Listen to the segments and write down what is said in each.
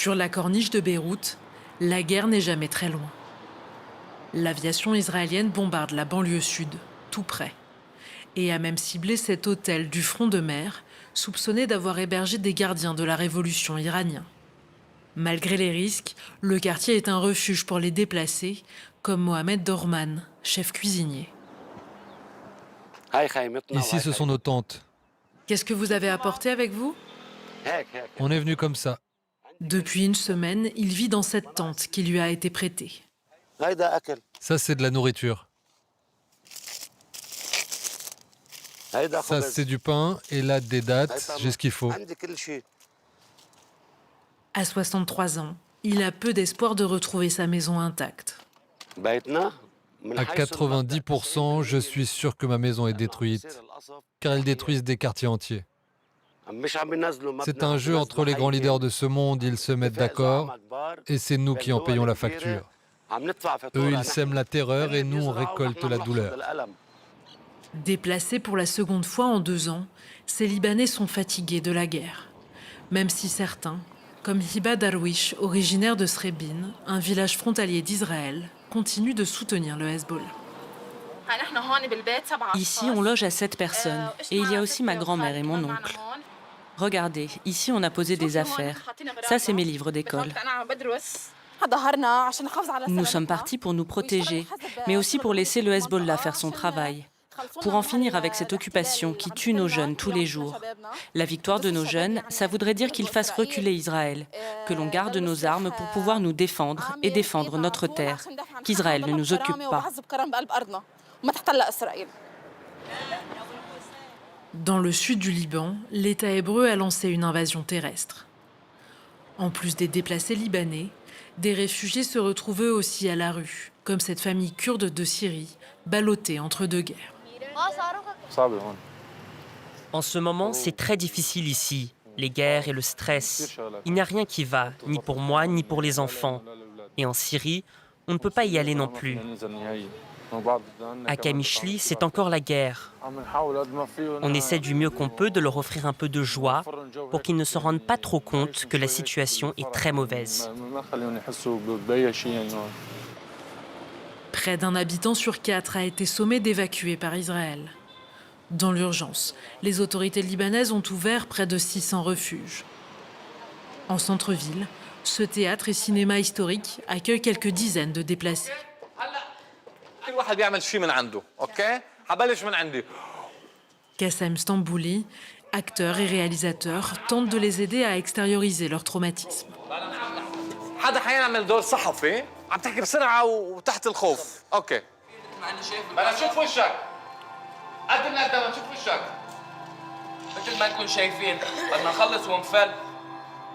Sur la corniche de Beyrouth, la guerre n'est jamais très loin. L'aviation israélienne bombarde la banlieue sud, tout près, et a même ciblé cet hôtel du front de mer, soupçonné d'avoir hébergé des gardiens de la révolution iranienne. Malgré les risques, le quartier est un refuge pour les déplacés, comme Mohamed Dorman, chef cuisinier. Ici, ce sont nos tentes. Qu'est-ce que vous avez apporté avec vous? On est venu comme ça. Depuis une semaine, il vit dans cette tente qui lui a été prêtée. Ça, c'est de la nourriture. Ça, c'est du pain. Et là, des dattes. J'ai ce qu'il faut. À 63 ans, il a peu d'espoir de retrouver sa maison intacte. À 90%, je suis sûr que ma maison est détruite, car elles détruisent des quartiers entiers. C'est un jeu entre les grands leaders de ce monde, ils se mettent d'accord, et c'est nous qui en payons la facture. Eux, ils sèment la terreur et nous, on récolte la douleur. Déplacés pour la seconde fois en 2 ans, ces Libanais sont fatigués de la guerre. Même si certains, comme Hiba Darwish, originaire de Srebin, un village frontalier d'Israël, continuent de soutenir le Hezbollah. Ici, on loge à 7 personnes. Et il y a aussi ma grand-mère et mon oncle. Regardez, ici, on a posé des affaires. Ça, c'est mes livres d'école. Nous sommes partis pour nous protéger, mais aussi pour laisser le Hezbollah faire son travail. Pour en finir avec cette occupation qui tue nos jeunes tous les jours. La victoire de nos jeunes, ça voudrait dire qu'ils fassent reculer Israël, que l'on garde nos armes pour pouvoir nous défendre et défendre notre terre, qu'Israël ne nous occupe pas. Dans le sud du Liban, l'État hébreu a lancé une invasion terrestre. En plus des déplacés libanais, des réfugiés se retrouvent eux aussi à la rue, comme cette famille kurde de Syrie, ballottée entre 2 guerres. En ce moment, c'est très difficile ici, les guerres et le stress. Il n'y a rien qui va, ni pour moi, ni pour les enfants. Et en Syrie, on ne peut pas y aller non plus. À Kamishli, c'est encore la guerre. On essaie du mieux qu'on peut de leur offrir un peu de joie pour qu'ils ne se rendent pas trop compte que la situation est très mauvaise. Près d'un habitant sur 4 a été sommé d'évacuer par Israël. Dans l'urgence, les autorités libanaises ont ouvert près de 600 refuges. En centre-ville, ce théâtre et cinéma historique accueille quelques dizaines de déplacés. Kassem Stambouli, acteur et réalisateur, tente de les aider à extérioriser leur traumatisme. عم تحكي بسرعة وتحت الخوف. اوكي. بدنا نشوف وشك. قدم لقدام نشوف وشك. مثل ما نكون شايفين بدنا نخلص ونفل.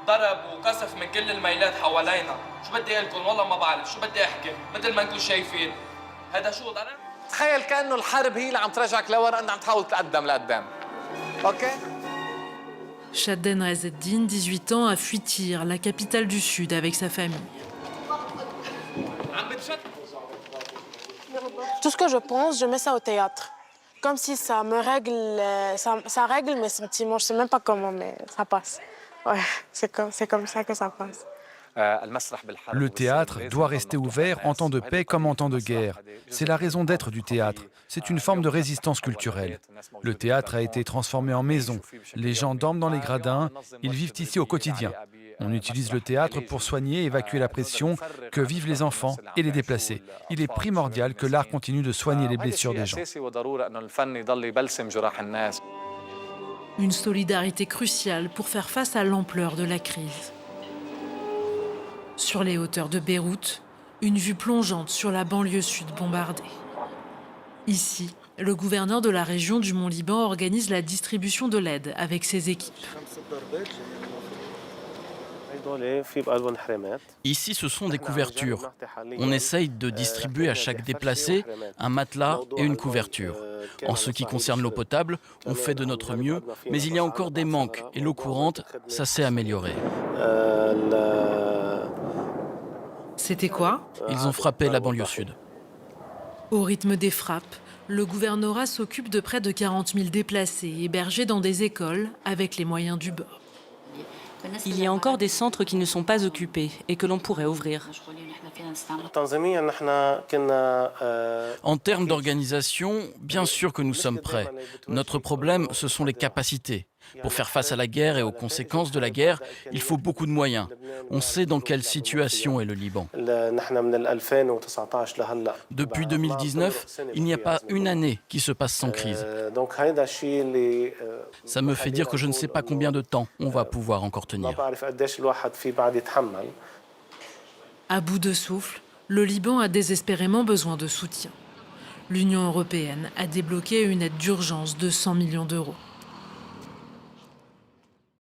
ضرب وقصف من كل الميلات حوالينا. شو بدي اقول لكم والله ما بعرف شو بدي احكي مثل ما نكون شايفين. هذا شو ضرب؟ تخيل كأنه الحرب هي اللي عم ترجعك لورا انت عم تحاول تقدم لقدام. اوكي؟ Shadden Razzeddine, 18 ans, a fui Tyr, la capitale du Sud, avec sa famille. Tout ce que je pense, je mets ça au théâtre. Comme si ça me règle, ça règle mes sentiments. Je sais même pas comment, mais ça passe. Ouais, c'est comme ça que ça passe. Le théâtre doit rester ouvert en temps de paix comme en temps de guerre. C'est la raison d'être du théâtre. C'est une forme de résistance culturelle. Le théâtre a été transformé en maison. Les gens dorment dans les gradins. Ils vivent ici au quotidien. On utilise le théâtre pour soigner et évacuer la pression que vivent les enfants et les déplacés. Il est primordial que l'art continue de soigner les blessures des gens. Une solidarité cruciale pour faire face à l'ampleur de la crise. Sur les hauteurs de Beyrouth, une vue plongeante sur la banlieue sud bombardée. Ici, le gouverneur de la région du Mont-Liban organise la distribution de l'aide avec ses équipes. Ici, ce sont des couvertures. On essaye de distribuer à chaque déplacé un matelas et une couverture. En ce qui concerne l'eau potable, on fait de notre mieux, mais il y a encore des manques et l'eau courante, ça s'est amélioré. C'était quoi? Ils ont frappé la banlieue sud. Au rythme des frappes, le gouvernorat s'occupe de près de 40 000 déplacés hébergés dans des écoles avec les moyens du bord. Il y a encore des centres qui ne sont pas occupés et que l'on pourrait ouvrir. En termes d'organisation, bien sûr que nous sommes prêts. Notre problème, ce sont les capacités. Pour faire face à la guerre et aux conséquences de la guerre, il faut beaucoup de moyens. On sait dans quelle situation est le Liban. Depuis 2019, il n'y a pas une année qui se passe sans crise. Ça me fait dire que je ne sais pas combien de temps on va pouvoir encore tenir. À bout de souffle, le Liban a désespérément besoin de soutien. L'Union européenne a débloqué une aide d'urgence de 100 millions d'euros.